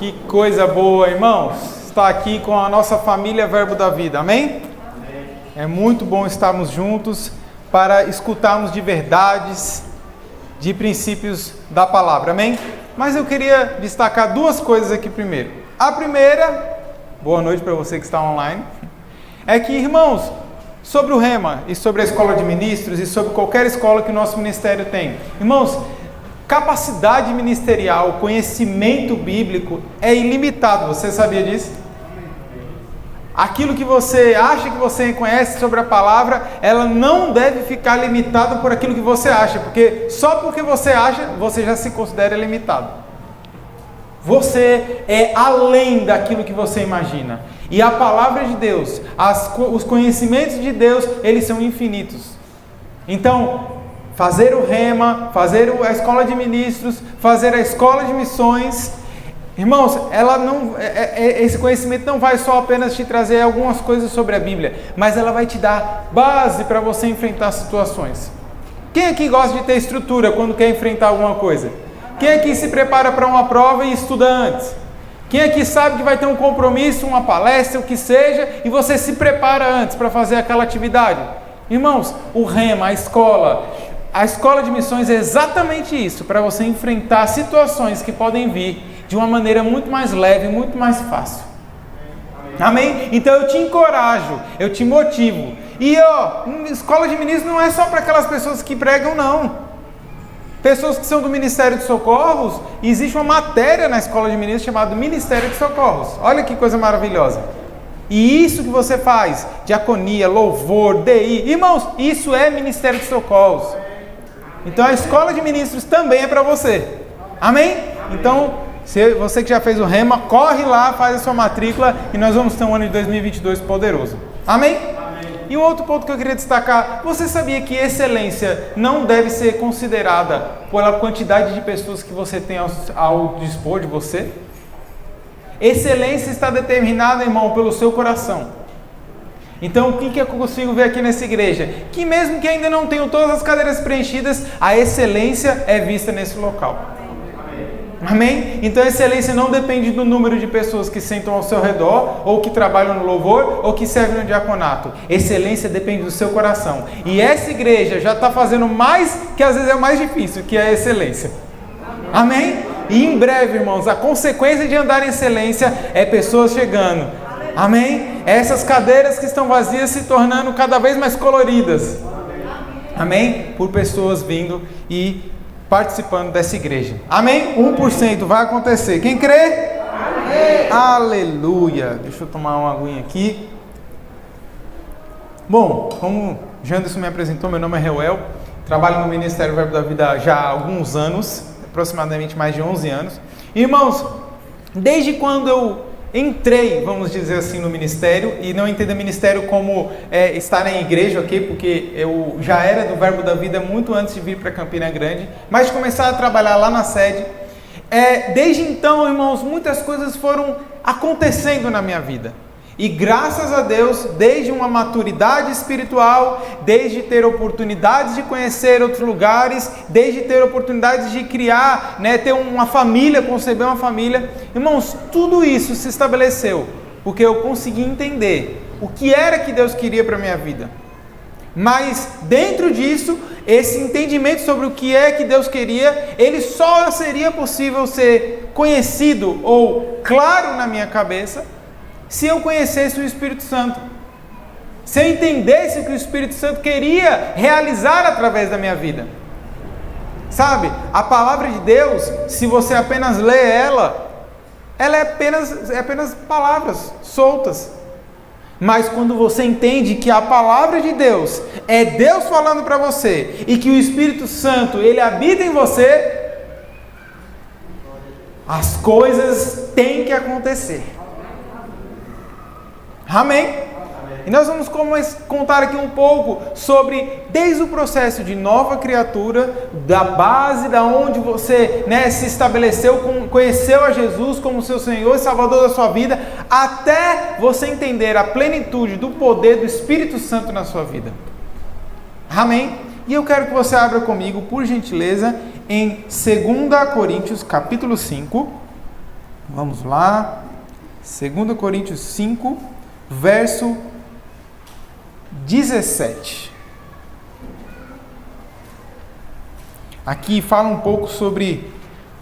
Que coisa boa, irmãos, estar aqui com a nossa família Verbo da Vida, amém? Amém. É muito bom estarmos juntos para escutarmos de verdades, de princípios da palavra, amém? Mas eu queria destacar duas coisas aqui primeiro. A primeira, boa noite para você que está online, é que, irmãos, sobre o Rema e sobre a escola de ministros e sobre qualquer escola que o nosso ministério tem, irmãos, capacidade ministerial, conhecimento bíblico é ilimitado. Você sabia disso? Aquilo que você acha que você conhece sobre a palavra, ela não deve ficar limitada por aquilo que você acha, porque só porque você acha, você já se considera limitado. Você é além daquilo que você imagina. E a palavra de Deus, os conhecimentos de Deus, eles são infinitos. Então, fazer o Rema, fazer a escola de ministros, fazer a escola de missões, irmãos, esse conhecimento não vai só apenas te trazer algumas coisas sobre a Bíblia, mas ela vai te dar base para você enfrentar situações. Quem aqui gosta de ter estrutura quando quer enfrentar alguma coisa? Quem aqui se prepara para uma prova e estuda antes? Quem aqui sabe que vai ter um compromisso, uma palestra, o que seja, e você se prepara antes para fazer aquela atividade? Irmãos, o Rema, a escola de missões é exatamente isso, para você enfrentar situações que podem vir de uma maneira muito mais leve, muito mais fácil. Amém? Então eu te encorajo, eu te motivo. E escola de ministros não é só para aquelas pessoas que pregam, não. Pessoas que são do Ministério de Socorros, existe uma matéria na escola de ministros chamada Ministério de Socorros. Olha que coisa maravilhosa. E isso que você faz, diaconia, louvor, DI, irmãos, isso é Ministério de Socorros. Então a escola de ministros também é para você. Amém? Então, você que já fez o Rema, corre lá, faz a sua matrícula e nós vamos ter um ano de 2022 poderoso. Amém? E um outro ponto que eu queria destacar, você sabia que excelência não deve ser considerada pela quantidade de pessoas que você tem ao dispor de você? Excelência está determinada, irmão, pelo seu coração. Então, o que eu consigo ver aqui nessa igreja? Que mesmo que ainda não tenham todas as cadeiras preenchidas, a excelência é vista nesse local. Amém? Então a excelência não depende do número de pessoas que sentam ao seu redor, ou que trabalham no louvor, ou que servem no diaconato. Excelência depende do seu coração. E essa igreja já está fazendo mais, que às vezes é o mais difícil, que é a excelência. Amém? E em breve, irmãos, a consequência de andar em excelência é pessoas chegando. Amém? Essas cadeiras que estão vazias se tornando cada vez mais coloridas. Amém? Por pessoas vindo e participando dessa igreja. Amém? 1% vai acontecer. Quem crê? Amém. Aleluia. Deixa eu tomar uma aguinha aqui. Bom, como Janderson me apresentou, meu nome é Reuel. Trabalho no Ministério Verbo da Vida já há alguns anos, aproximadamente mais de 11 anos. Irmãos, desde quando eu entrei, vamos dizer assim, no ministério, e não entendo ministério como estar em igreja, ok? Porque eu já era do Verbo da Vida muito antes de vir para Campina Grande, mas de começar a trabalhar lá na sede. Desde então, irmãos, muitas coisas foram acontecendo na minha vida. E graças a Deus, desde uma maturidade espiritual, desde ter oportunidades de conhecer outros lugares, desde ter oportunidades de criar, ter uma família, conceber uma família, irmãos, tudo isso se estabeleceu, porque eu consegui entender o que era que Deus queria para a minha vida. Mas dentro disso, esse entendimento sobre o que é que Deus queria, ele só seria possível ser conhecido ou claro na minha cabeça, se eu conhecesse o Espírito Santo, se eu entendesse o que o Espírito Santo queria realizar através da minha vida. Sabe, a palavra de Deus, se você apenas lê ela é apenas palavras soltas. Mas quando você entende que a palavra de Deus é Deus falando para você e que o Espírito Santo, ele habita em você, as coisas têm que acontecer. Amém? E nós vamos contar aqui um pouco sobre, desde o processo de nova criatura, da base, da onde você se estabeleceu, conheceu a Jesus como seu Senhor e Salvador da sua vida, até você entender a plenitude do poder do Espírito Santo na sua vida. Amém? E eu quero que você abra comigo, por gentileza, em 2 Coríntios capítulo 5, Vamos lá. 2 Coríntios 5, verso 17. Aqui fala um pouco sobre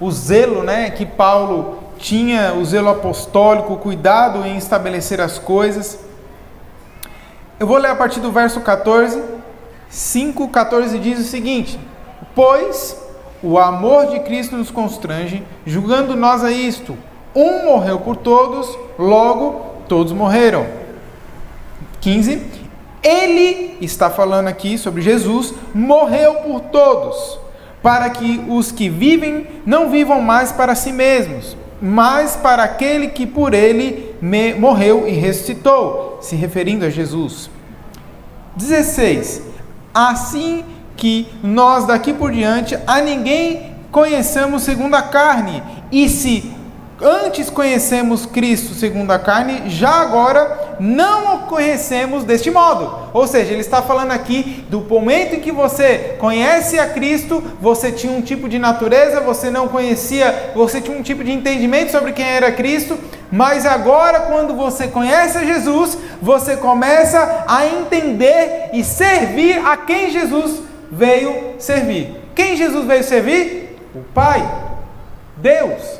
o zelo, né, que Paulo tinha, o zelo apostólico, o cuidado em estabelecer as coisas. Eu vou ler a partir do verso 14. 5:14 diz o seguinte: pois o amor de Cristo nos constrange, julgando nós a isto: um morreu por todos, logo todos morreram. 15. Ele está falando aqui sobre Jesus, morreu por todos, para que os que vivem não vivam mais para si mesmos, mas para aquele que por ele morreu e ressuscitou, se referindo a Jesus. 16. Assim que nós daqui por diante a ninguém conheçamos segundo a carne, e se antes conhecemos Cristo segundo a carne, já agora não o conhecemos deste modo. Ou seja, ele está falando aqui do momento em que você conhece a Cristo, você tinha um tipo de natureza, você não conhecia, você tinha um tipo de entendimento sobre quem era Cristo, mas agora quando você conhece a Jesus, você começa a entender e servir a quem Jesus veio servir. Quem Jesus veio servir? O Pai, Deus.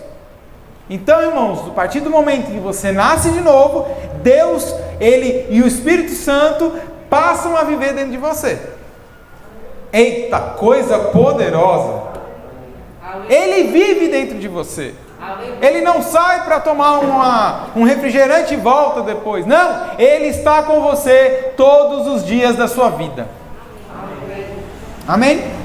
Então, irmãos, a partir do momento que você nasce de novo, Deus, Ele e o Espírito Santo passam a viver dentro de você. Eita, coisa poderosa! Ele vive dentro de você. Ele não sai para tomar um refrigerante e volta depois. Não, Ele está com você todos os dias da sua vida. Amém?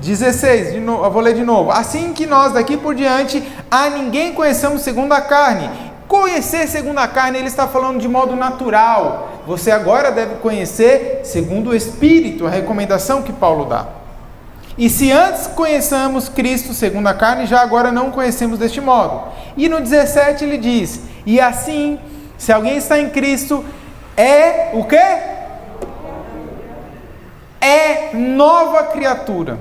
16, eu vou ler de novo. Assim que nós daqui por diante a ninguém conheçamos segundo a carne. Conhecer segundo a carne, ele está falando de modo natural. Você agora deve conhecer segundo o Espírito, a recomendação que Paulo dá. E se antes conheçamos Cristo segundo a carne, já agora não o conhecemos deste modo. E no 17 ele diz: e assim, se alguém está em Cristo, é o quê? É nova criatura.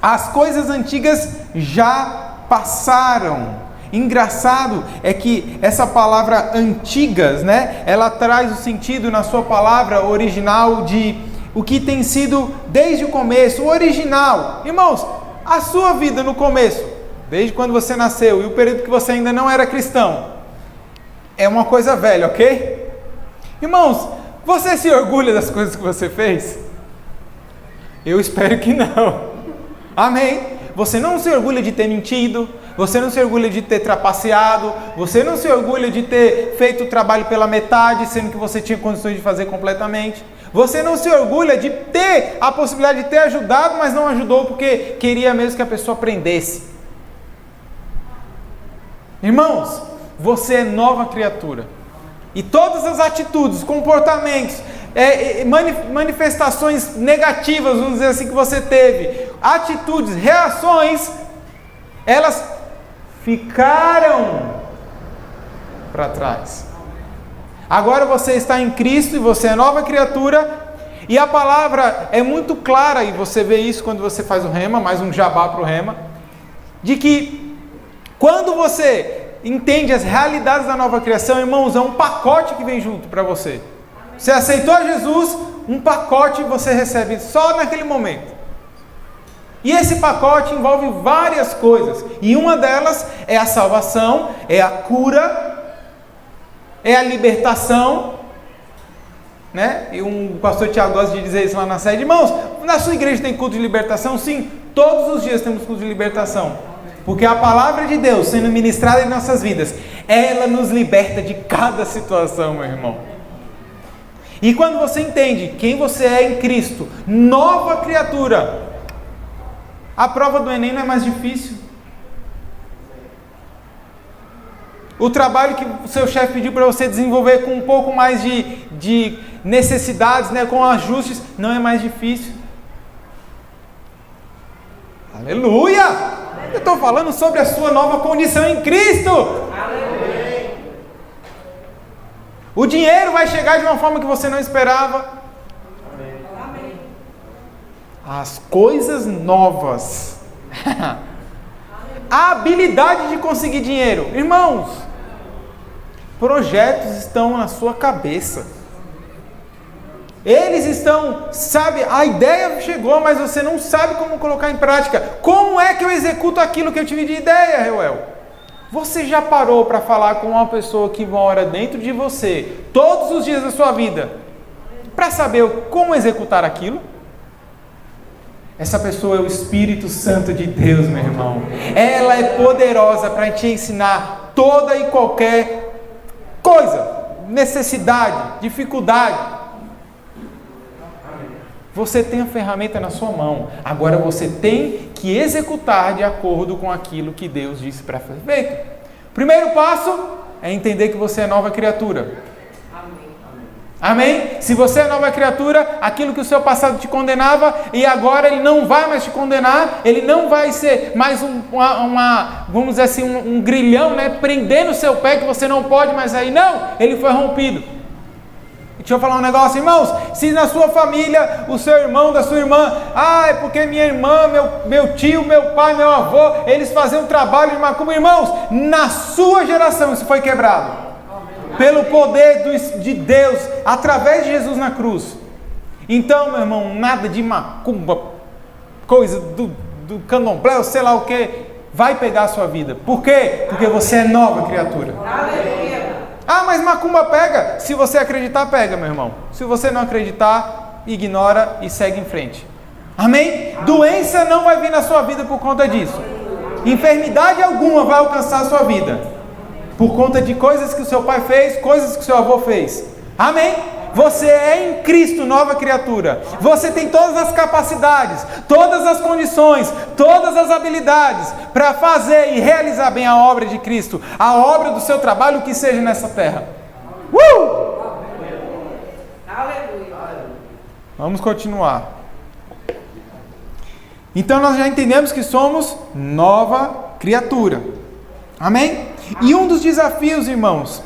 As coisas antigas já passaram. Engraçado é que essa palavra antigas, né? Ela traz o sentido na sua palavra original de o que tem sido desde o começo, o original. Irmãos, a sua vida no começo, desde quando você nasceu e o período que você ainda não era cristão, é uma coisa velha, ok? Irmãos, você se orgulha das coisas que você fez? Eu espero que não. Amém? Você não se orgulha de ter mentido, você não se orgulha de ter trapaceado, você não se orgulha de ter feito o trabalho pela metade, sendo que você tinha condições de fazer completamente. Você não se orgulha de ter a possibilidade de ter ajudado, mas não ajudou porque queria mesmo que a pessoa aprendesse. Irmãos, você é nova criatura. E todas as atitudes, comportamentos, manifestações negativas, vamos dizer assim, que você teve, atitudes, reações, elas ficaram para trás. Agora você está em Cristo e você é nova criatura, e a palavra é muito clara, e você vê isso quando você faz o rema, mais um jabá para o rema, de que quando você entende as realidades da nova criação, irmãos, é um pacote que vem junto para você. Você aceitou Jesus, um pacote você recebe só naquele momento. E esse pacote envolve várias coisas. E uma delas é a salvação, é a cura, é a libertação. Né? E o pastor Tiago gosta de dizer isso lá na sede. Irmãos, na sua igreja tem culto de libertação? Sim, todos os dias temos culto de libertação. Porque a palavra de Deus sendo ministrada em nossas vidas, ela nos liberta de cada situação, meu irmão. E quando você entende quem você é em Cristo, nova criatura, a prova do Enem não é mais difícil. O trabalho que o seu chefe pediu para você desenvolver com um pouco mais de necessidades, né, com ajustes, não é mais difícil. Aleluia! Eu estou falando sobre a sua nova condição em Cristo. Aleluia. O dinheiro vai chegar de uma forma que você não esperava. Amém. As coisas novas. a habilidade de conseguir dinheiro. Irmãos, projetos estão na sua cabeça. Eles estão, sabe, a ideia chegou, mas você não sabe como colocar em prática. Como é que eu executo aquilo que eu tive de ideia, Reuel? Você já parou para falar com uma pessoa que mora dentro de você, todos os dias da sua vida, para saber como executar aquilo? Essa pessoa é o Espírito Santo de Deus, meu irmão. Ela é poderosa para te ensinar toda e qualquer coisa, necessidade, dificuldade. Você tem a ferramenta na sua mão. Agora você tem que executar de acordo com aquilo que Deus disse para ser feito. Primeiro passo é entender que você é nova criatura. Amém? Se você é nova criatura, aquilo que o seu passado te condenava, e agora ele não vai mais te condenar, ele não vai ser mais vamos dizer assim, um grilhão, né, prendendo o seu pé que você não pode mais sair. Não, ele foi rompido. Deixa eu falar um negócio, irmãos. Se na sua família, o seu irmão, da sua irmã, é porque minha irmã, meu tio, meu pai, meu avô, eles faziam um trabalho de macumba, irmãos, na sua geração isso foi quebrado. Pelo poder de Deus, através de Jesus na cruz. Então, meu irmão, nada de macumba, coisa do candomblé, sei lá o que, vai pegar a sua vida. Por quê? Porque você é nova criatura. Mas macumba pega. Se você acreditar, pega, meu irmão. Se você não acreditar, ignora e segue em frente. Amém? Doença não vai vir na sua vida por conta disso. Enfermidade alguma vai alcançar a sua vida. Por conta de coisas que o seu pai fez, coisas que o seu avô fez. Amém? Você é em Cristo nova criatura. Você tem todas as capacidades, todas as condições, todas as habilidades para fazer e realizar bem a obra de Cristo, a obra do seu trabalho, o que seja nessa terra. Aleluia! Vamos continuar. Então nós já entendemos que somos nova criatura. Amém? E um dos desafios, irmãos,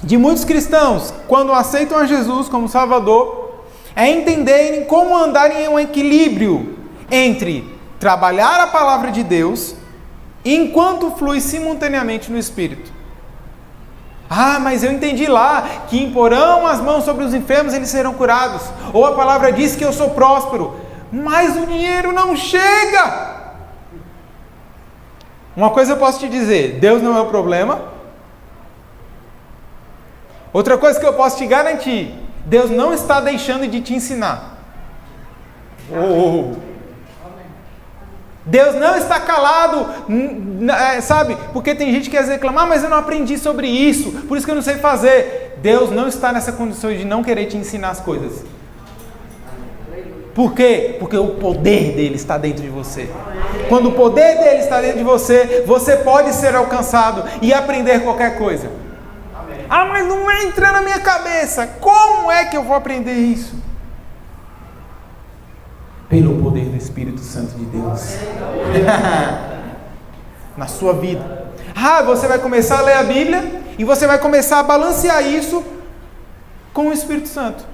de muitos cristãos, quando aceitam a Jesus como Salvador, é entenderem como andar em um equilíbrio entre trabalhar a palavra de Deus, enquanto flui simultaneamente no Espírito. Mas eu entendi lá que imporão as mãos sobre os enfermos, eles serão curados. Ou a palavra diz que eu sou próspero, mas o dinheiro não chega. Uma coisa eu posso te dizer, Deus não é o problema. Outra coisa que eu posso te garantir, Deus não está deixando de te ensinar. Deus não está calado, sabe? Porque tem gente que quer reclamar, mas eu não aprendi sobre isso, por isso que eu não sei fazer. Deus não está nessa condição de não querer te ensinar as coisas. Por quê? Porque o poder dele está dentro de você. Quando o poder dele está dentro de você, você pode ser alcançado e aprender qualquer coisa. Mas não entra na minha cabeça. Como é que eu vou aprender isso? Pelo poder do Espírito Santo de Deus. Na sua vida. Você vai começar a ler a Bíblia e você vai começar a balancear isso com o Espírito Santo.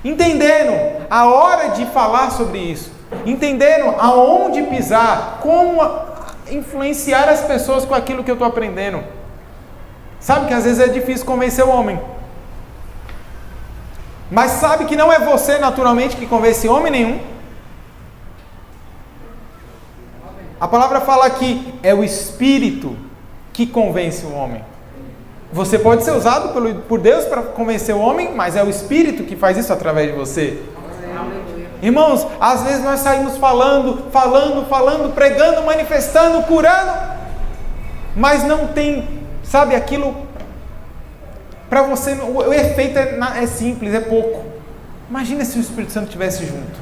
Entendendo a hora de falar sobre isso, entendendo aonde pisar, como influenciar as pessoas com aquilo que eu estou aprendendo. Sabe que às vezes é difícil convencer o homem, mas sabe que não é você naturalmente que convence homem nenhum. A palavra fala que é o Espírito que convence o homem. Você pode ser usado por Deus para convencer o homem, mas é o Espírito que faz isso através de você. Irmãos, às vezes nós saímos falando, pregando, manifestando, curando, mas não tem, sabe, aquilo para você, o efeito é simples, é pouco. Imagina se o Espírito Santo estivesse junto,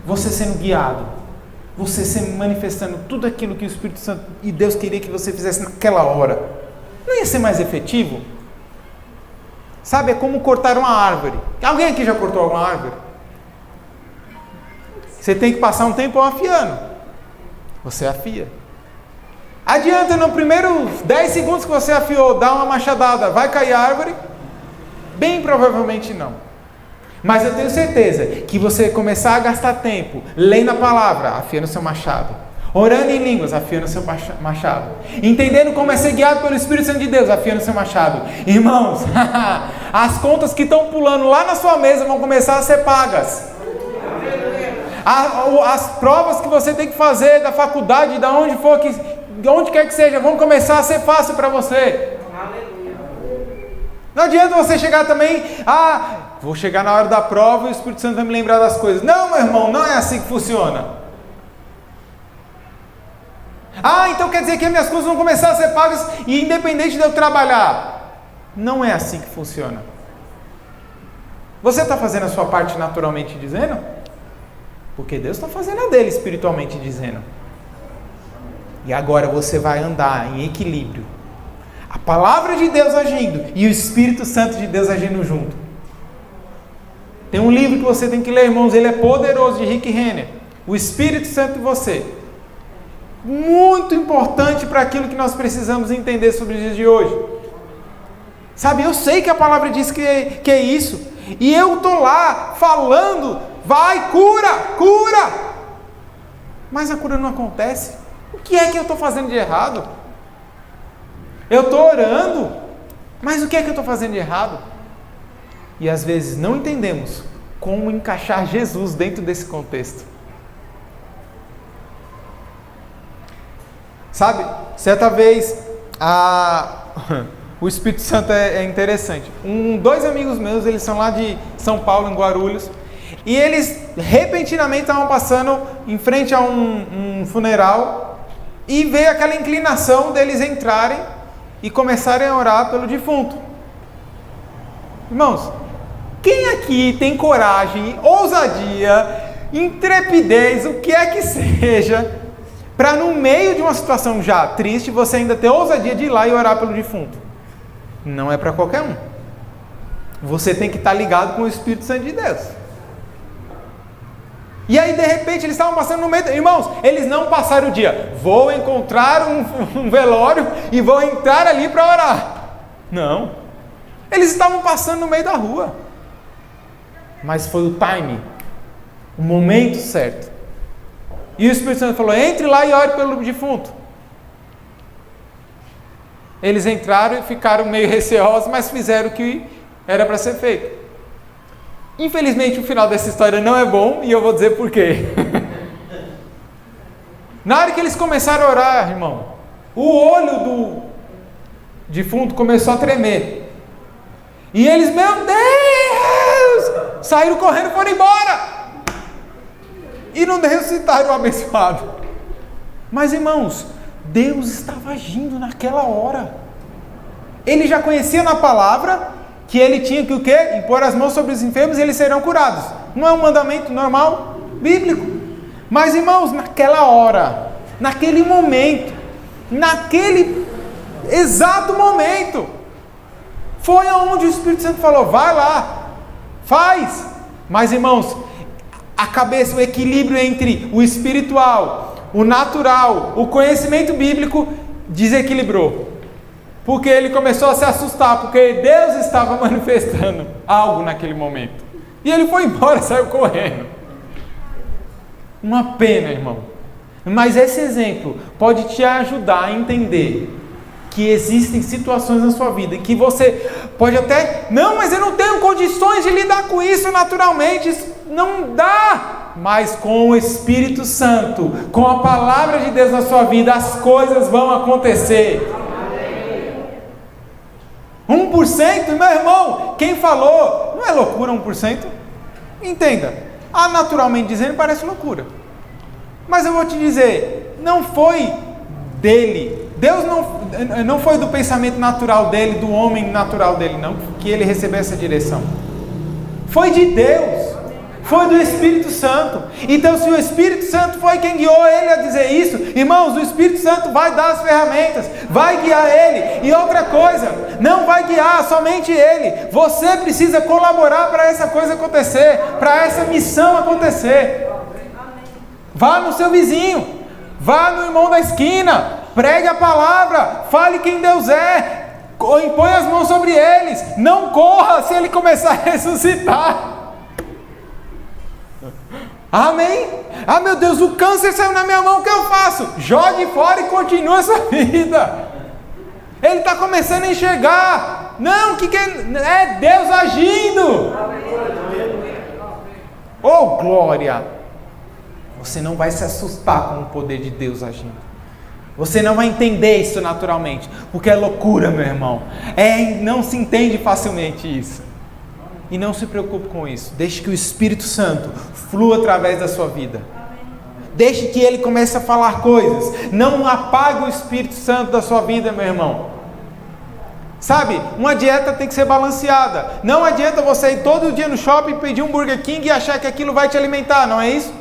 você sendo guiado, você sendo manifestando tudo aquilo que o Espírito Santo e Deus queria que você fizesse naquela hora. Não ia ser mais efetivo? Sabe, é como cortar uma árvore. Alguém aqui já cortou alguma árvore? Você tem que passar um tempo afiando. Você afia. Adianta no primeiro 10 segundos que você afiou, dar uma machadada, vai cair a árvore? Bem provavelmente não. Mas eu tenho certeza que você começar a gastar tempo lendo a palavra, afiando seu machado, Orando em línguas, afiando seu machado. Entendendo como é ser guiado pelo Espírito Santo de Deus, afiando seu machado. Irmãos, as contas que estão pulando lá na sua mesa vão começar a ser pagas. As provas que você tem que fazer da faculdade, de onde quer que seja, vão começar a ser fácil para você. Não adianta você chegar também, vou chegar na hora da prova e o Espírito Santo vai me lembrar das coisas. Não, meu irmão, não é assim que funciona. Então quer dizer que as minhas coisas vão começar a ser pagas e independente de eu trabalhar. Não é assim que funciona. Você está fazendo a sua parte naturalmente dizendo? Porque Deus está fazendo a dele espiritualmente dizendo. E agora você vai andar em equilíbrio. A palavra de Deus agindo e o Espírito Santo de Deus agindo junto. Tem um livro que você tem que ler, irmãos. Ele é poderoso, de Rick Renner. O Espírito Santo em você. Muito importante para aquilo que nós precisamos entender sobre os dias de hoje. Sabe, eu sei que a palavra diz que é isso. E eu estou lá falando, vai, cura. Mas a cura não acontece. O que é que eu estou fazendo de errado? Eu estou orando, mas o que é que eu estou fazendo de errado? E às vezes não entendemos como encaixar Jesus dentro desse contexto. Sabe, certa vez, o Espírito Santo é interessante. Dois amigos meus, eles são lá de São Paulo, em Guarulhos, e eles repentinamente estavam passando em frente a um funeral, e veio aquela inclinação deles entrarem e começarem a orar pelo defunto. Irmãos, quem aqui tem coragem, ousadia, intrepidez, o que é que seja, para no meio de uma situação já triste, você ainda ter ousadia de ir lá e orar pelo defunto? Não é para qualquer um. Você tem que estar ligado com o Espírito Santo de Deus. E aí de repente eles estavam passando no meio, irmãos, eles não passaram o dia, vou encontrar um velório e vou entrar ali para orar. Não. Eles estavam passando no meio da rua. Mas foi o time, o momento certo. E o Espírito Santo falou, entre lá e ore pelo defunto. Eles entraram e ficaram meio receosos, mas fizeram o que era para ser feito. Infelizmente o final dessa história não é bom, e eu vou dizer por quê. Na hora que eles começaram a orar, irmão, o olho do defunto começou a tremer. E eles, meu Deus, saíram correndo e foram embora. E não ressuscitaram o abençoado. Mas irmãos, Deus estava agindo naquela hora. Ele já conhecia na palavra que ele tinha que o quê? Impor as mãos sobre os enfermos e eles serão curados. Não é um mandamento normal, bíblico. Mas irmãos, naquela hora, naquele momento, naquele exato momento, foi aonde o Espírito Santo falou, vai lá, faz. Mas irmãos, a cabeça, o equilíbrio entre o espiritual, o natural, o conhecimento bíblico desequilibrou. Porque ele começou a se assustar, porque Deus estava manifestando algo naquele momento. E ele foi embora, saiu correndo. Uma pena, irmão. Mas esse exemplo pode te ajudar a entender que existem situações na sua vida em que você pode até, não, mas eu não tenho condições de lidar com isso naturalmente, isso não dá. Mas com o Espírito Santo, com a palavra de Deus na sua vida, as coisas vão acontecer. 1%, meu irmão, quem falou, não é loucura 1%? Entenda, naturalmente dizendo parece loucura. Mas eu vou te dizer, não foi dele, Deus não foi do pensamento natural dele, do homem natural dele, não, que ele recebeu essa direção. Foi de Deus, foi do Espírito Santo. Então se o Espírito Santo foi quem guiou ele a dizer isso, irmãos, o Espírito Santo vai dar as ferramentas, vai guiar ele. E outra coisa, não vai guiar somente ele, você precisa colaborar para essa coisa acontecer, para essa missão acontecer. Vá no seu vizinho, vá no irmão da esquina, pregue a palavra, fale quem Deus é, impõe as mãos sobre eles, não corra se ele começar a ressuscitar. Amém? Ah, meu Deus, o câncer saiu na minha mão, o que eu faço? Jogue fora e continue a sua vida. Ele está começando a enxergar. Não, o que é Deus agindo. Oh, glória! Você não vai se assustar com o poder de Deus agindo. Você não vai entender isso naturalmente, porque é loucura, meu irmão. Não se entende facilmente isso. E não se preocupe com isso. Deixe que o Espírito Santo flua através da sua vida. Deixe que Ele comece a falar coisas. Não apague o Espírito Santo da sua vida, meu irmão. Sabe, uma dieta tem que ser balanceada. Não adianta você ir todo dia no shopping, pedir um Burger King e achar que aquilo vai te alimentar, não é isso?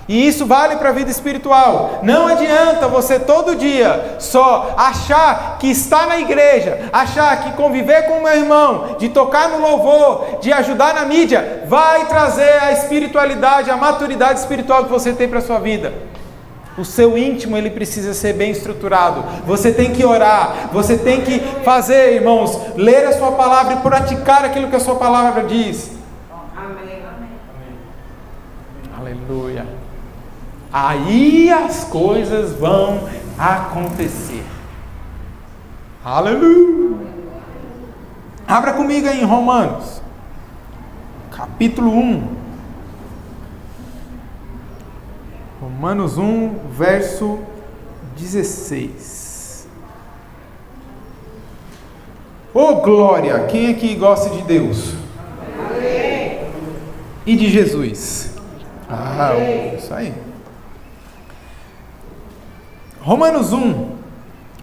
E isso vale para a vida espiritual. Não adianta você todo dia só achar que está na igreja, achar que conviver com o meu irmão, de tocar no louvor, de ajudar na mídia, vai trazer a espiritualidade, a maturidade espiritual que você tem para a sua vida. O seu íntimo, ele precisa ser bem estruturado. Você tem que orar, você tem que fazer, irmãos, ler a sua palavra e praticar aquilo que a sua palavra diz. Amém. Aleluia. Aí as coisas vão acontecer. Aleluia. Abra comigo aí em Romanos, capítulo 1. Romanos 1, verso 16. Oh, glória! Quem aqui gosta de Deus? Amém. E de Jesus? Isso aí. Romanos 1,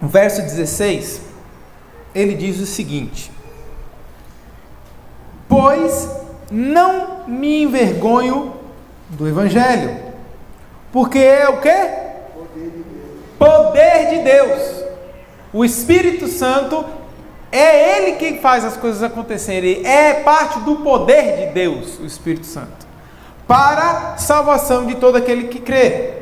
verso 16, ele diz o seguinte: pois não me envergonho do Evangelho, porque é o quê? Poder de Deus. O Espírito Santo é Ele quem faz as coisas acontecerem, é parte do poder de Deus, o Espírito Santo, para a salvação de todo aquele que crê.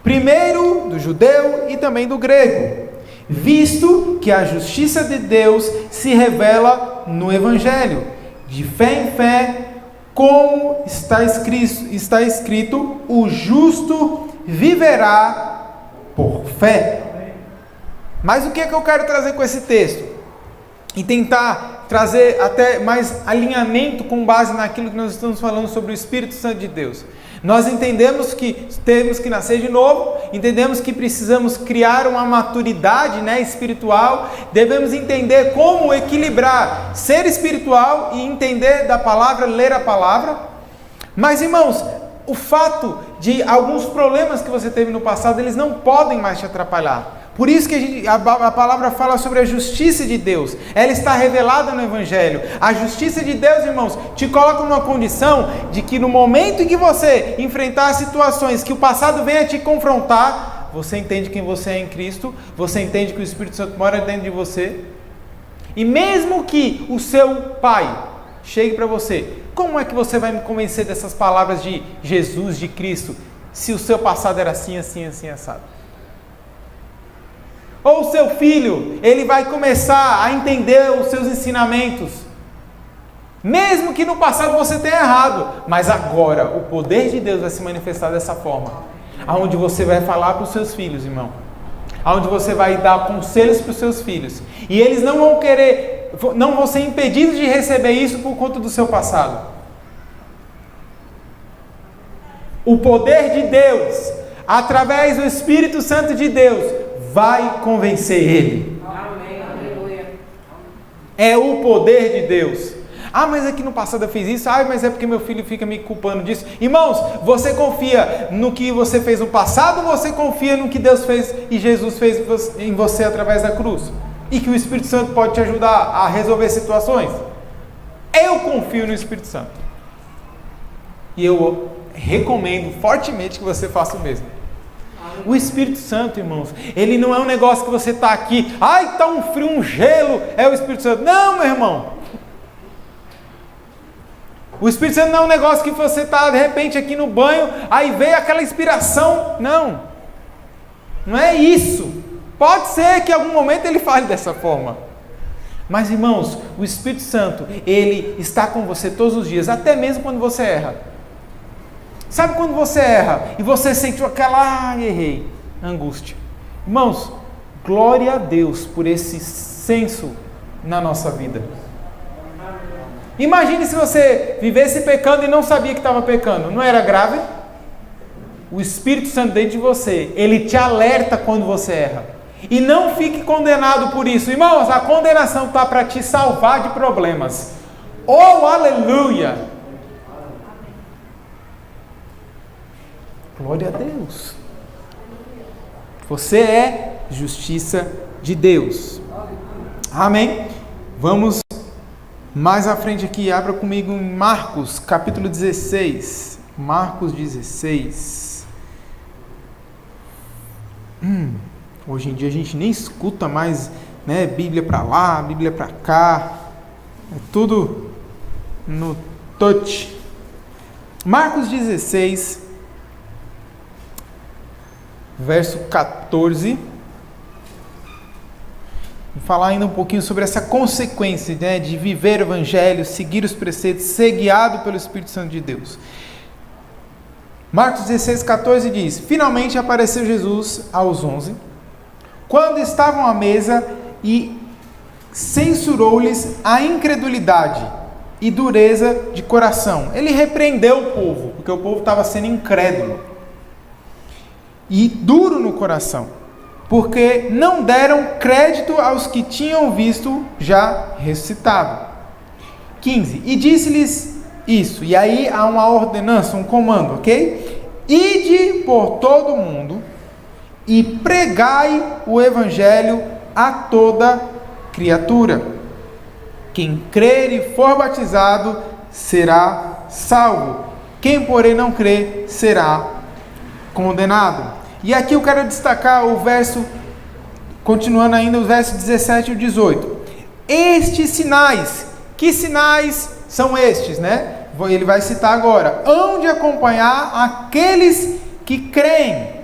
Primeiro do judeu e também do grego, visto que a justiça de Deus se revela no Evangelho, de fé em fé, como está escrito, o justo viverá por fé. Mas o que é que eu quero trazer com esse texto? E tentar trazer até mais alinhamento com base naquilo que nós estamos falando sobre o Espírito Santo de Deus. Nós entendemos que temos que nascer de novo, entendemos que precisamos criar uma maturidade, espiritual, devemos entender como equilibrar ser espiritual e entender da palavra, ler a palavra. Mas, irmãos, o fato de alguns problemas que você teve no passado, eles não podem mais te atrapalhar. Por isso que a palavra fala sobre a justiça de Deus. Ela está revelada no Evangelho. A justiça de Deus, irmãos, te coloca numa condição de que no momento em que você enfrentar situações que o passado venha te confrontar, você entende quem você é em Cristo, você entende que o Espírito Santo mora dentro de você. E mesmo que o seu pai chegue para você, como é que você vai me convencer dessas palavras de Jesus, de Cristo, se o seu passado era assim, assim, assim, assado? Ou o seu filho, ele vai começar a entender os seus ensinamentos, mesmo que no passado você tenha errado, mas agora o poder de Deus vai se manifestar dessa forma, aonde você vai falar para os seus filhos, irmão, aonde você vai dar conselhos para os seus filhos, e eles não vão ser impedidos de receber isso por conta do seu passado. O poder de Deus, através do Espírito Santo de Deus, vai convencer ele. Amém. É o poder de Deus. Ah, mas é que no passado eu fiz isso. Ah, mas é porque meu filho fica me culpando disso. Irmãos, você confia no que você fez no passado, ou você confia no que Deus fez e Jesus fez em você através da cruz? E que o Espírito Santo pode te ajudar a resolver situações? Eu confio no Espírito Santo. E eu recomendo fortemente que você faça o mesmo. O Espírito Santo, irmãos, ele não é um negócio que você está aqui, ai, está um frio, um gelo, é o Espírito Santo. Não, meu irmão. O Espírito Santo não é um negócio que você está, de repente, aqui no banho, aí veio aquela inspiração. Não. Não é isso. Pode ser que em algum momento ele fale dessa forma. Mas, irmãos, o Espírito Santo, ele está com você todos os dias, até mesmo quando você erra. Sabe quando você erra e você sentiu aquela, errei, angústia? Irmãos, glória a Deus por esse senso na nossa vida. Imagine se você vivesse pecando e não sabia que estava pecando, não era grave? O Espírito Santo dentro de você, ele te alerta quando você erra. E não fique condenado por isso. Irmãos, a condenação está para te salvar de problemas. Oh, aleluia! Glória a Deus. Você é justiça de Deus. Amém? Vamos mais à frente aqui. Abra comigo em Marcos, capítulo 16. Marcos 16. Hoje em dia a gente nem escuta mais, né, Bíblia para lá, Bíblia para cá. É tudo no touch. Marcos 16, verso 14. Vou falar ainda um pouquinho sobre essa consequência, né, de viver o Evangelho, seguir os preceitos, ser guiado pelo Espírito Santo de Deus. Marcos 16, 14 diz: Finalmente apareceu Jesus aos 11, quando estavam à mesa, e censurou-lhes a incredulidade e dureza de coração. Ele repreendeu o povo, porque o povo estava sendo incrédulo e duro no coração, porque não deram crédito aos que tinham visto já ressuscitado. 15. E disse-lhes isso, e aí há uma ordenança, um comando, ok? Ide por todo o mundo e pregai o evangelho a toda criatura. Quem crer e for batizado será salvo. Quem, porém, não crer será condenado. E aqui eu quero destacar o verso, continuando ainda, os versos 17 e 18. Estes sinais, que sinais são estes, né? Ele vai citar agora. Hão de acompanhar aqueles que creem.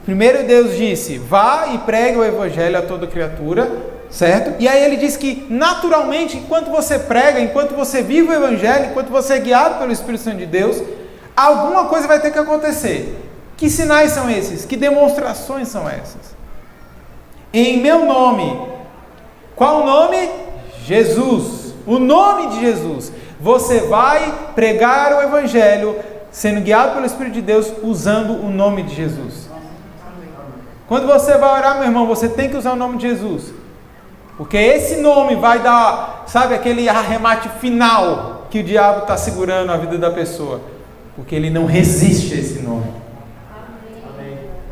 Primeiro Deus disse, vá e pregue o evangelho a toda criatura, certo? E aí ele diz que naturalmente, enquanto você prega, enquanto você vive o evangelho, enquanto você é guiado pelo Espírito Santo de Deus, alguma coisa vai ter que acontecer. Que sinais são esses? Que demonstrações são essas? Em meu nome. Qual o nome? Jesus. O nome de Jesus. Você vai pregar o evangelho, sendo guiado pelo Espírito de Deus, usando o nome de Jesus. Quando você vai orar, meu irmão, você tem que usar o nome de Jesus. Porque esse nome vai dar, sabe, aquele arremate final que o diabo está segurando a vida da pessoa. Porque ele não resiste a esse nome.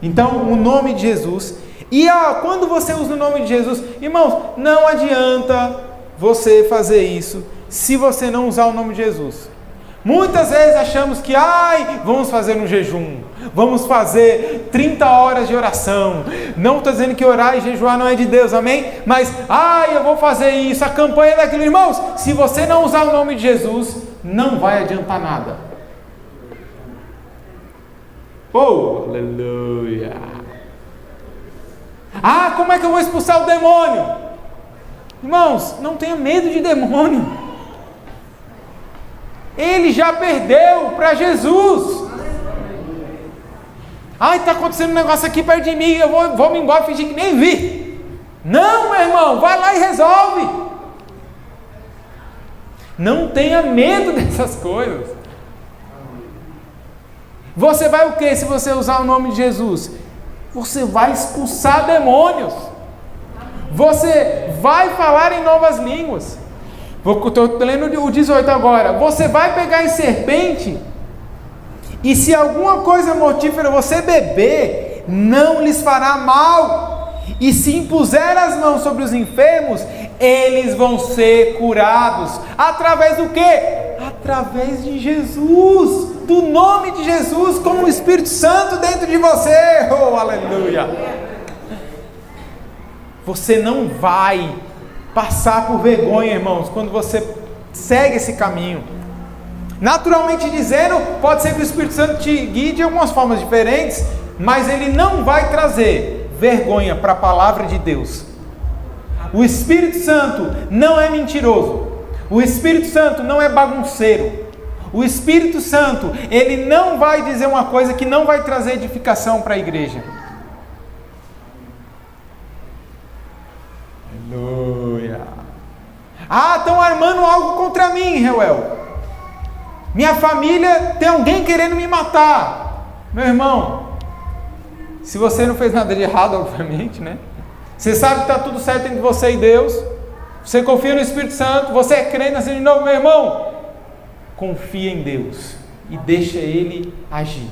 Então, o nome de Jesus. E quando você usa o nome de Jesus, irmãos, não adianta você fazer isso se você não usar o nome de Jesus. Muitas vezes achamos que, vamos fazer um jejum, vamos fazer 30 horas de oração. Não estou dizendo que orar e jejuar não é de Deus, amém? Mas, eu vou fazer isso, a campanha daquilo. Irmãos, se você não usar o nome de Jesus, não vai adiantar nada. Oh, aleluia! Como é que eu vou expulsar o demônio? Irmãos, não tenha medo de demônio. Ele já perdeu para Jesus. Está acontecendo um negócio aqui perto de mim, eu vou me embora e fingir que nem vi. Não, meu irmão, vai lá e resolve. Não tenha medo dessas coisas. Você vai o que se você usar o nome de Jesus? Você vai expulsar demônios. Você vai falar em novas línguas. Estou lendo o 18 agora. Você vai pegar em serpente, e se alguma coisa mortífera você beber, não lhes fará mal. E se impuser as mãos sobre os enfermos, eles vão ser curados. Através do quê? Através de Jesus, do nome de Jesus, com o Espírito Santo dentro de você. Oh, aleluia! Você não vai passar por vergonha, irmãos, quando você segue esse caminho. Naturalmente dizendo, pode ser que o Espírito Santo te guie de algumas formas diferentes, mas ele não vai trazer vergonha para a palavra de Deus. O Espírito Santo não é mentiroso. O Espírito Santo não é bagunceiro. O Espírito Santo, ele não vai dizer uma coisa que não vai trazer edificação para a igreja. Aleluia. Ah, estão armando algo contra mim, Reuel. Minha família tem alguém querendo me matar. Meu irmão, se você não fez nada de errado, obviamente, né? Você sabe que está tudo certo entre você e Deus. Você confia no Espírito Santo. Você é crente, nasceu de novo, meu irmão. Confia em Deus e deixa Ele agir.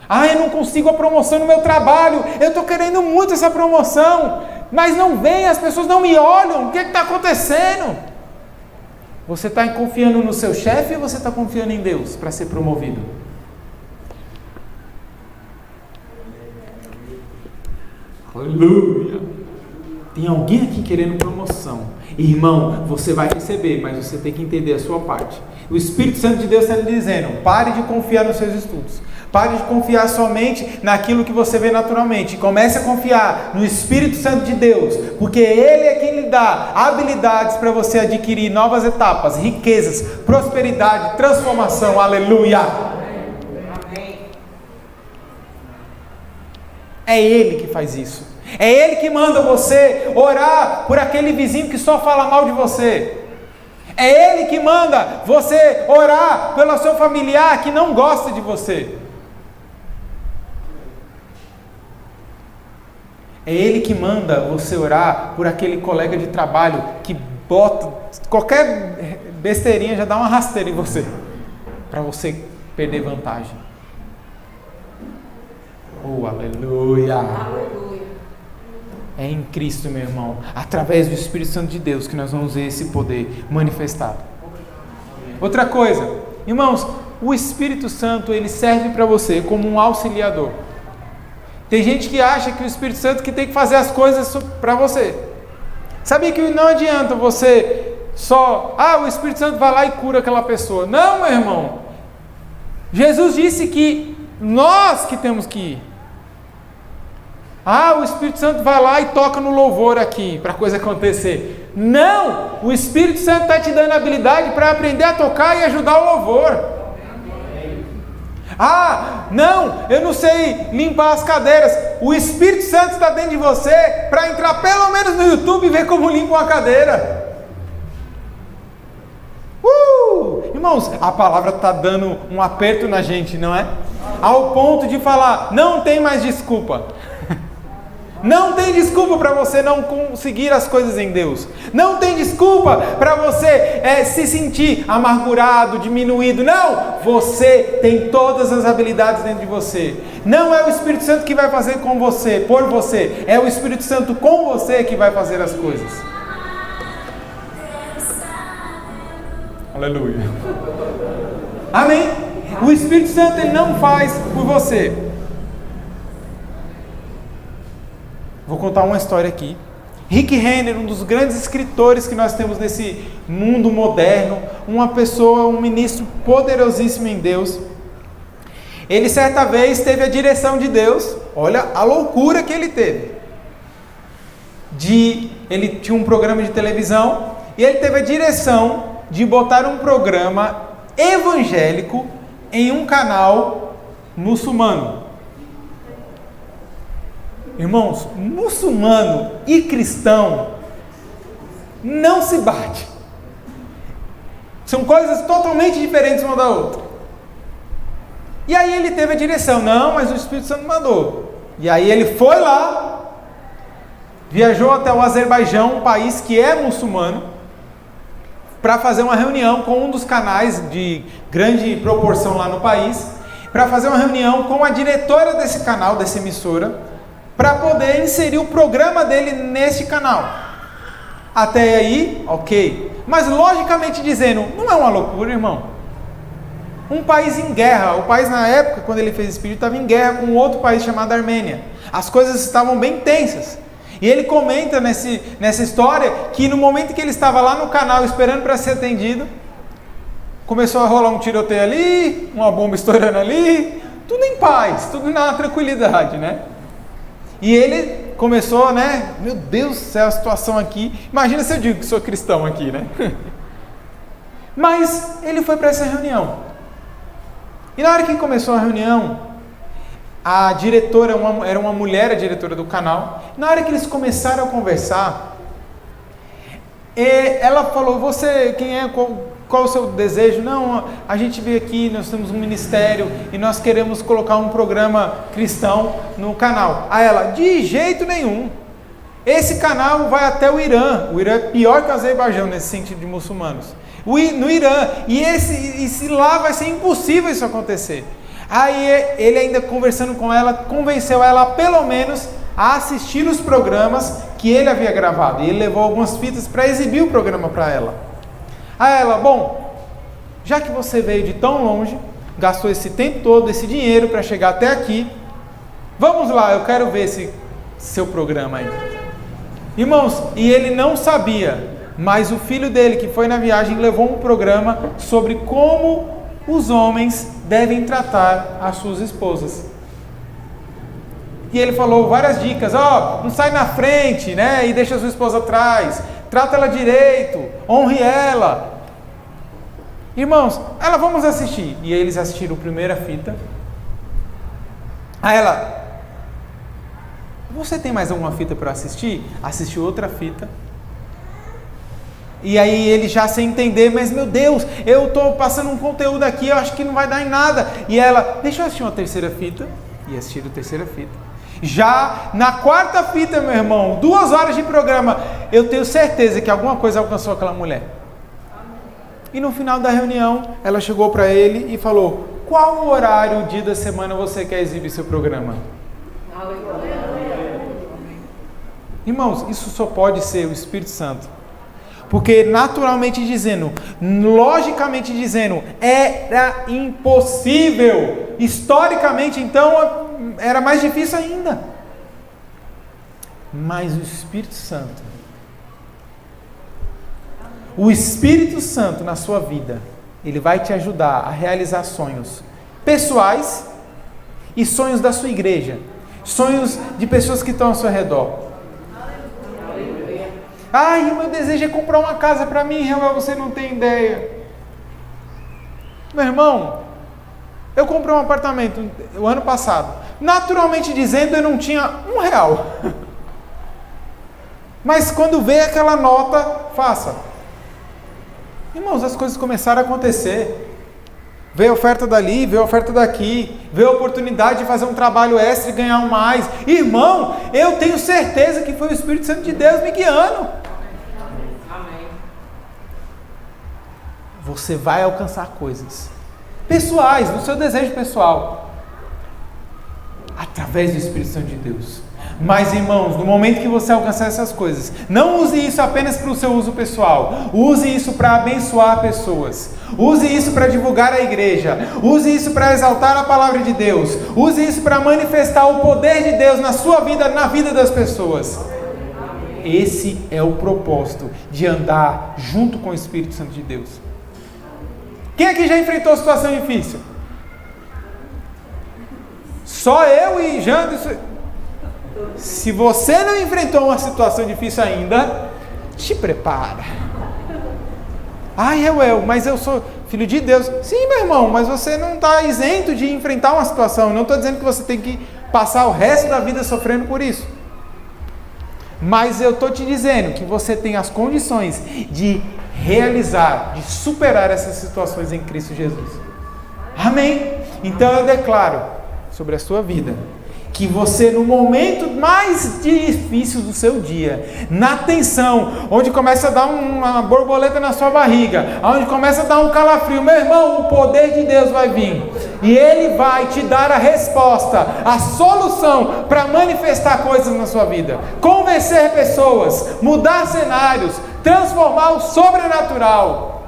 Ah, eu não consigo a promoção no meu trabalho. Eu estou querendo muito essa promoção, mas não vem, as pessoas não me olham. O que está acontecendo? Você está confiando no seu chefe ou você está confiando em Deus para ser promovido? Aleluia! Tem alguém aqui querendo promoção. Irmão, você vai receber, mas você tem que entender a sua parte. O Espírito Santo de Deus está lhe dizendo: pare de confiar nos seus estudos. Pare de confiar somente naquilo que você vê naturalmente. Comece a confiar no Espírito Santo de Deus, porque Ele é quem lhe dá habilidades para você adquirir novas etapas, riquezas, prosperidade, transformação. Aleluia! É Ele que faz isso. É Ele que manda você orar por aquele vizinho que só fala mal de você. É Ele que manda você orar pelo seu familiar que não gosta de você. É Ele que manda você orar por aquele colega de trabalho que bota qualquer besteirinha, já dá uma rasteira em você, para você perder vantagem. Oh, aleluia! Aleluia! É em Cristo, meu irmão, através do Espírito Santo de Deus, que nós vamos ver esse poder manifestado. Outra coisa, irmãos, o Espírito Santo, ele serve para você como um auxiliador. Tem gente que acha que o Espírito Santo que tem que fazer as coisas para você. Sabia que não adianta você só... o Espírito Santo vai lá e cura aquela pessoa. Não, meu irmão. Jesus disse que nós que temos que ir. O Espírito Santo vai lá e toca no louvor aqui, para a coisa acontecer. Não! O Espírito Santo está te dando habilidade para aprender a tocar e ajudar o louvor. Não, eu não sei limpar as cadeiras. O Espírito Santo está dentro de você para entrar pelo menos no YouTube e ver como limpa uma cadeira. Irmãos, a palavra está dando um aperto na gente, não é? Ao ponto de falar, não tem mais desculpa. Não tem desculpa para você não conseguir as coisas em Deus. Não tem desculpa para você se sentir amargurado, diminuído. Não! Você tem todas as habilidades dentro de você. Não é o Espírito Santo que vai fazer com você, por você. É o Espírito Santo com você que vai fazer as coisas. Aleluia. Amém? O Espírito Santo ele não faz por você. Vou contar uma história aqui. Rick Renner, um dos grandes escritores que nós temos nesse mundo moderno, uma pessoa, um ministro poderosíssimo em Deus. Ele certa vez teve a direção de Deus, olha a loucura que ele teve. Ele tinha um programa de televisão e ele teve a direção de botar um programa evangélico em um canal muçulmano. Irmãos, muçulmano e cristão não se bate. São coisas totalmente diferentes uma da outra. E aí ele teve a direção, não, mas o Espírito Santo mandou. E aí ele foi lá, viajou até o Azerbaijão, um país que é muçulmano, para fazer uma reunião com um dos canais de grande proporção lá no país, para fazer uma reunião com a diretora desse canal, dessa emissora, para poder inserir o programa dele nesse canal. Até aí, ok. Mas logicamente dizendo, não é uma loucura, irmão? Um país em guerra, o país na época, quando ele fez esse pedido, estava em guerra com outro país chamado Armênia. As coisas estavam bem tensas. E ele comenta nessa história que no momento que ele estava lá no canal esperando para ser atendido, começou a rolar um tiroteio ali, uma bomba estourando ali, tudo em paz, tudo na tranquilidade, né? E ele começou, né? Meu Deus do céu, a situação aqui. Imagina se eu digo que sou cristão aqui, né? Mas ele foi para essa reunião. E na hora que começou a reunião, a diretora, era uma mulher, a diretora do canal. Na hora que eles começaram a conversar, ela falou: você, quem é, qual o seu desejo? Não, a gente veio aqui, nós temos um ministério e nós queremos colocar um programa cristão no canal. Aí ela: de jeito nenhum. Esse canal vai até o Irã. O Irã é pior que o Azerbaijão nesse sentido de muçulmanos. No Irã. E se lá vai ser impossível isso acontecer. Aí ele, ainda conversando com ela, convenceu ela pelo menos a assistir os programas que ele havia gravado. E ele levou algumas fitas para exibir o programa para ela. Aí ela: bom, já que você veio de tão longe, gastou esse tempo todo, esse dinheiro para chegar até aqui, vamos lá, eu quero ver esse seu programa aí. Irmãos, e ele não sabia, mas o filho dele que foi na viagem levou um programa sobre como os homens devem tratar as suas esposas. E ele falou várias dicas: não sai na frente, né, e deixa a sua esposa atrás, trata ela direito, honre ela. Irmãos, vamos assistir. E eles assistiram a primeira fita. Aí ela: você tem mais alguma fita para assistir? Assistiu outra fita. E aí ele já sem entender: mas meu Deus, eu estou passando um conteúdo aqui, eu acho que não vai dar em nada. E ela: deixa eu assistir uma terceira fita. E assistiram a terceira fita. Já na quarta fita, meu irmão, 2 horas de programa, eu tenho certeza que alguma coisa alcançou aquela mulher. E no final da reunião, ela chegou para ele e falou: qual o horário, o dia da semana você quer exibir seu programa? Irmãos, isso só pode ser o Espírito Santo. Porque naturalmente dizendo, logicamente dizendo, era impossível. Historicamente, então, era mais difícil ainda. Mas o Espírito Santo na sua vida, ele vai te ajudar a realizar sonhos pessoais e sonhos da sua igreja, sonhos de pessoas que estão ao seu redor. Ai, o meu desejo é comprar uma casa para mim, Rafael, você não tem ideia. Meu irmão, eu comprei um apartamento o ano passado. Naturalmente dizendo, eu não tinha R$1. Mas quando veio aquela nota, faça. Irmãos, as coisas começaram a acontecer. Veio a oferta dali, veio a oferta daqui, veio a oportunidade de fazer um trabalho extra e ganhar um mais. Irmão, eu tenho certeza que foi o Espírito Santo de Deus me guiando. Amém. Você vai alcançar coisas pessoais, no seu desejo pessoal, através do Espírito Santo de Deus. Mas, irmãos, no momento que você alcançar essas coisas, não use isso apenas para o seu uso pessoal. Use isso para abençoar pessoas. Use isso para divulgar a igreja. Use isso para exaltar a palavra de Deus. Use isso para manifestar o poder de Deus na sua vida, na vida das pessoas. Esse é o propósito de andar junto com o Espírito Santo de Deus. Quem aqui já enfrentou situação difícil? Só eu e Janderson. Se você não enfrentou uma situação difícil ainda, te prepara. Ai, mas eu sou filho de Deus. Sim, meu irmão, mas você não está isento de enfrentar uma situação. Não estou dizendo que você tem que passar o resto da vida sofrendo por isso. Mas eu estou te dizendo que você tem as condições de realizar, de superar essas situações em Cristo Jesus. Amém? Então eu declaro sobre a sua vida que você, no momento mais difícil do seu dia, na tensão, onde começa a dar uma borboleta na sua barriga, onde começa a dar um calafrio, meu irmão, o poder de Deus vai vir. E Ele vai te dar a resposta, a solução para manifestar coisas na sua vida. Convencer pessoas, mudar cenários, transformar o sobrenatural.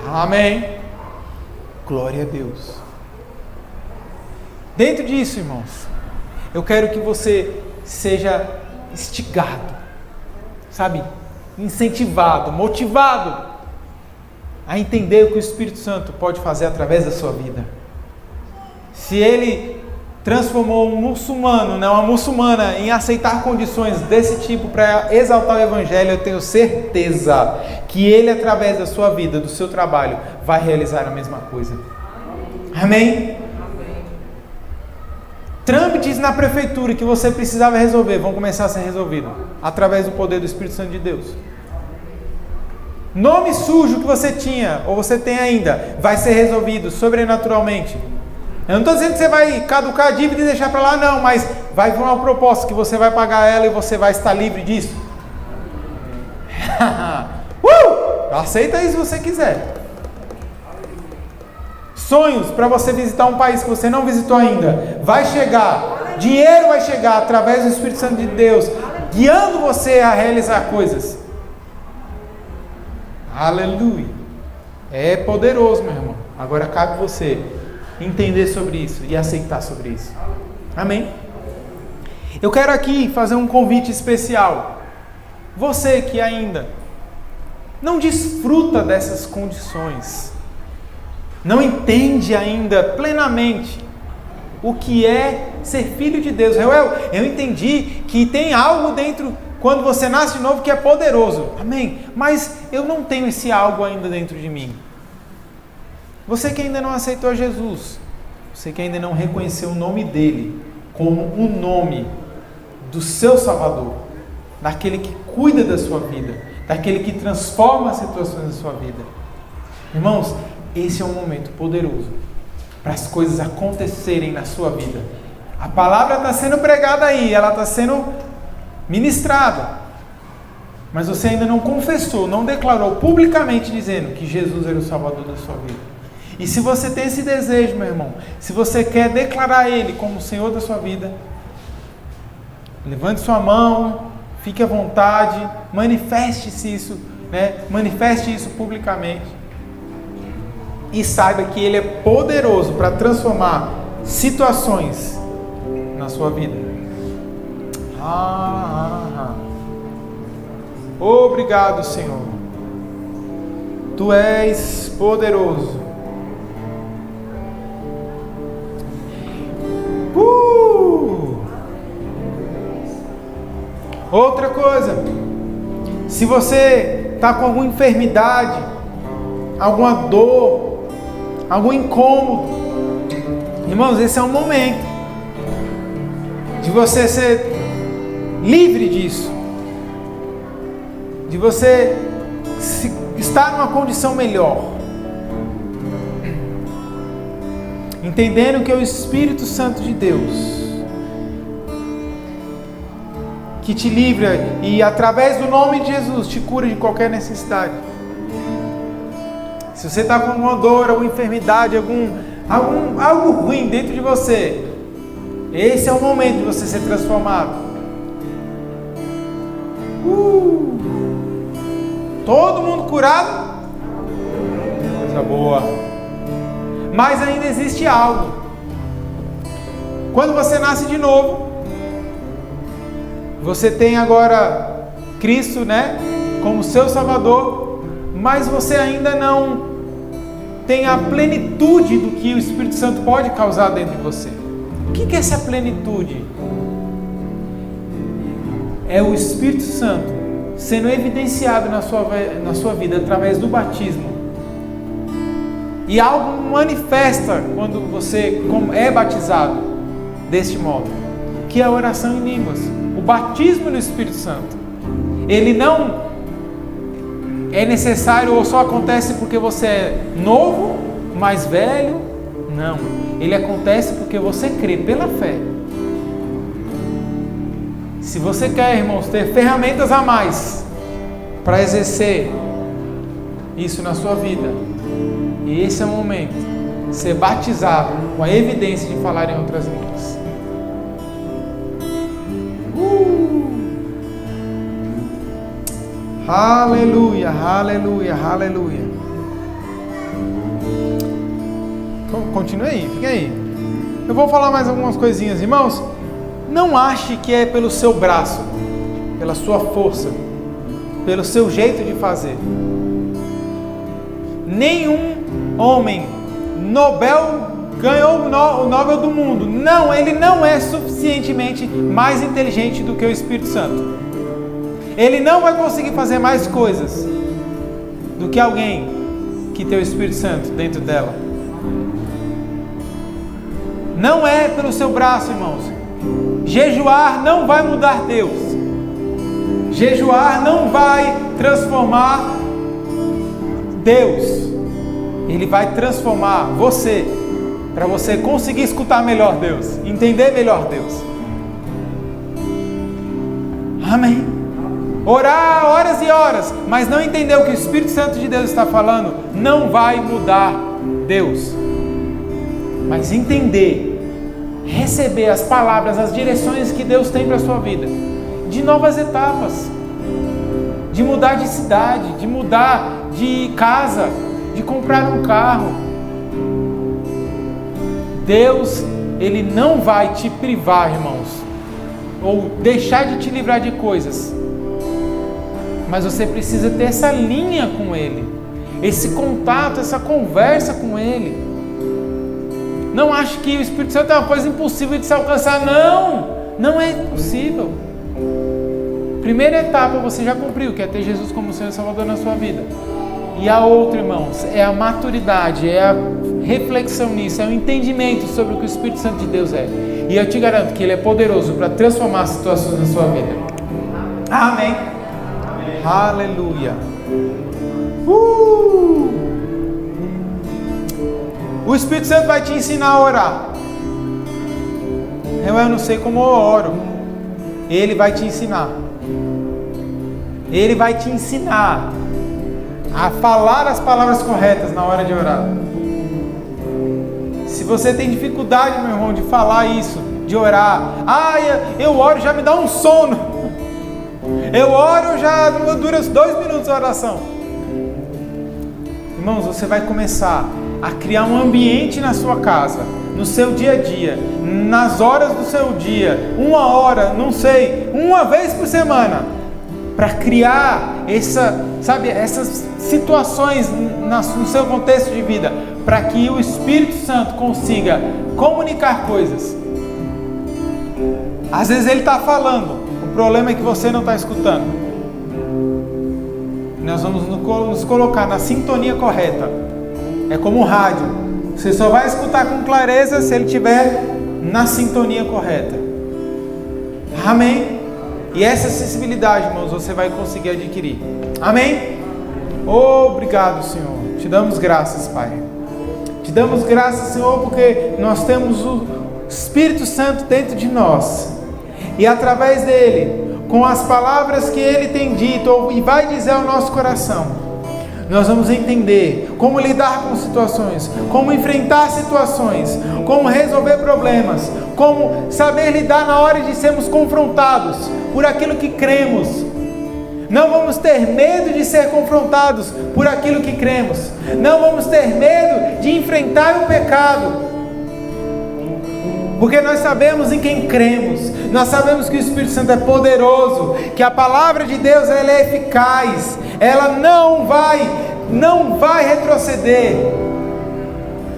Amém. Glória a Deus. Dentro disso, irmãos, eu quero que você seja instigado, sabe? Incentivado, motivado a entender o que o Espírito Santo pode fazer através da sua vida. Se Ele transformou um muçulmano, né, uma muçulmana, em aceitar condições desse tipo para exaltar o Evangelho, eu tenho certeza que ele, através da sua vida, do seu trabalho, vai realizar a mesma coisa. Amém? Trâmites na prefeitura que você precisava resolver vão começar a ser resolvidos através do poder do Espírito Santo de Deus. Nome sujo que você tinha, ou você tem ainda, vai ser resolvido sobrenaturalmente. Eu não estou dizendo que você vai caducar a dívida e deixar para lá, não, mas vai vir uma proposta que você vai pagar ela e você vai estar livre disso. Aceita isso se você quiser. Sonhos para você visitar um país que você não visitou ainda. Vai chegar. Dinheiro vai chegar através do Espírito Santo de Deus, guiando você a realizar coisas. Aleluia. É poderoso, meu irmão. Agora cabe você entender sobre isso e aceitar sobre isso. Amém? Eu quero aqui fazer um convite especial. Você que ainda não desfruta dessas condições, não entende ainda plenamente o que é ser filho de Deus. Eu entendi que tem algo dentro, quando você nasce de novo, que é poderoso. Amém? Mas eu não tenho esse algo ainda dentro de mim. Você que ainda não aceitou Jesus, você que ainda não reconheceu o nome dele como o nome do seu Salvador, daquele que cuida da sua vida, daquele que transforma as situações da sua vida. Irmãos, esse é um momento poderoso para as coisas acontecerem na sua vida. A palavra está sendo pregada aí, ela está sendo ministrada, mas você ainda não confessou, não declarou publicamente dizendo que Jesus era o Salvador da sua vida. E se você tem esse desejo, meu irmão, se você quer declarar Ele como o Senhor da sua vida, levante sua mão, fique à vontade, manifeste isso, né? Manifeste isso publicamente. E saiba que Ele é poderoso para transformar situações na sua vida. Obrigado, Senhor. Tu és poderoso. Outra coisa, se você está com alguma enfermidade, alguma dor, algum incômodo, irmãos, esse é um momento de você ser livre disso, de você estar numa condição melhor, entendendo que é o Espírito Santo de Deus que te livra e através do nome de Jesus te cura de qualquer necessidade. Se você está com alguma dor, alguma enfermidade, algo ruim dentro de você, esse é o momento de você ser transformado. Todo mundo curado? Coisa boa. Mas ainda existe algo. Quando você nasce de novo, você tem agora Cristo, né, como seu Salvador, mas você ainda não tem a plenitude do que o Espírito Santo pode causar dentro de você. O que é essa plenitude? É o Espírito Santo sendo evidenciado na sua vida através do batismo. E algo manifesta quando você é batizado deste modo, que é a oração em línguas. O batismo no Espírito Santo, ele não é necessário ou só acontece porque você é novo, mais velho. Não, ele acontece porque você crê pela fé. Se você quer, irmãos, ter ferramentas a mais para exercer isso na sua vida, e esse é o momento de ser batizado com a evidência de falar em outras línguas. Aleluia, aleluia, aleluia. Continue aí, fique aí. Eu vou falar mais algumas coisinhas, irmãos. Não ache que é pelo seu braço, pela sua força, pelo seu jeito de fazer. Nenhum homem Nobel ganhou o Nobel do mundo. Não, ele não é suficientemente mais inteligente do que o Espírito Santo. Ele não vai conseguir fazer mais coisas do que alguém que tem o Espírito Santo dentro dela. Não é pelo seu braço, irmãos. Jejuar não vai mudar Deus. Jejuar não vai transformar Deus. Ele vai transformar você, para você conseguir escutar melhor Deus, entender melhor Deus. Amém. Orar horas e horas, mas não entender o que o Espírito Santo de Deus está falando, não vai mudar Deus. Mas entender, receber as palavras, as direções que Deus tem para a sua vida, de novas etapas, de mudar de cidade, de mudar de casa, de comprar um carro. Deus, Ele não vai te privar, irmãos, ou deixar de te livrar de coisas, mas você precisa ter essa linha com Ele, esse contato, essa conversa com Ele. Não ache que o Espírito Santo é uma coisa impossível de se alcançar. Não é impossível. Primeira etapa você já cumpriu, que é ter Jesus como Senhor e Salvador na sua vida. E a outra, irmãos, é a maturidade, é a reflexão nisso, é o entendimento sobre o que o Espírito Santo de Deus é. E eu te garanto que Ele é poderoso para transformar as situações na sua vida. Amém. Amém. Aleluia. O Espírito Santo vai te ensinar a orar. Eu não sei como eu oro. Ele vai te ensinar. Ele vai te ensinar a falar as palavras corretas na hora de orar. Se você tem dificuldade, meu irmão, de falar isso, de orar, eu oro, já me dá um sono. Eu oro, já dura 2 minutos a oração. Irmãos, você vai começar a criar um ambiente na sua casa, no seu dia a dia, nas horas do seu dia, 1 hora, não sei, 1 vez por semana, para criar essas situações no seu contexto de vida, para que o Espírito Santo consiga comunicar coisas. Às vezes Ele está falando, o problema é que você não está escutando. Nós vamos nos colocar na sintonia correta. É como um rádio, você só vai escutar com clareza se ele estiver na sintonia correta. Amém? E essa sensibilidade, irmãos, você vai conseguir adquirir. Amém? Obrigado, Senhor. Te damos graças, Pai. Te damos graças, Senhor, porque nós temos o Espírito Santo dentro de nós. E através dele, com as palavras que ele tem dito e vai dizer ao nosso coração, nós vamos entender como lidar com situações, como enfrentar situações, como resolver problemas, como saber lidar na hora de sermos confrontados por aquilo que cremos. Não vamos ter medo de ser confrontados por aquilo que cremos. Não vamos ter medo de enfrentar o pecado, porque nós sabemos em quem cremos. Nós sabemos que o Espírito Santo é poderoso, que a palavra de Deus ela é eficaz, ela não vai retroceder.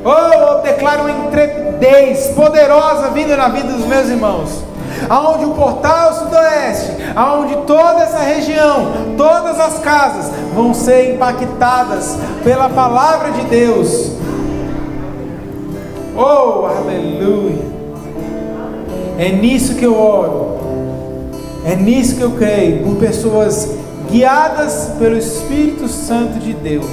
Eu declaro uma intrepidez poderosa vindo na vida dos meus irmãos, aonde o portal sudoeste, aonde toda essa região, todas as casas vão ser impactadas pela palavra de Deus. Aleluia. É nisso que eu oro, é nisso que eu creio, por pessoas guiadas pelo Espírito Santo de Deus,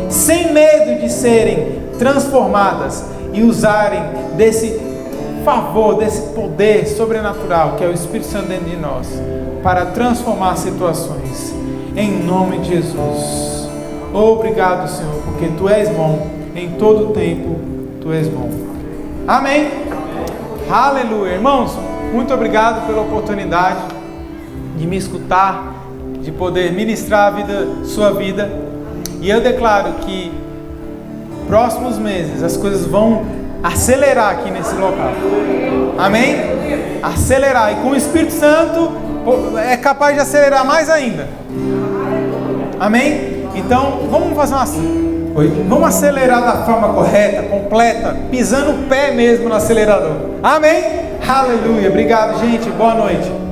sem medo de serem transformadas e usarem desse favor, desse poder sobrenatural que é o Espírito Santo dentro de nós, para transformar situações, em nome de Jesus. Obrigado, Senhor, porque Tu és bom, em todo tempo Tu és bom. Amém? Aleluia. Irmãos, muito obrigado pela oportunidade de me escutar, de poder ministrar sua vida. E eu declaro que próximos meses as coisas vão acelerar aqui nesse local. Amém? Acelerar. E com o Espírito Santo é capaz de acelerar mais ainda. Amém? Então vamos fazer Vamos acelerar da forma correta, completa, pisando o pé mesmo no acelerador. Amém? Aleluia. Obrigado, gente. Boa noite.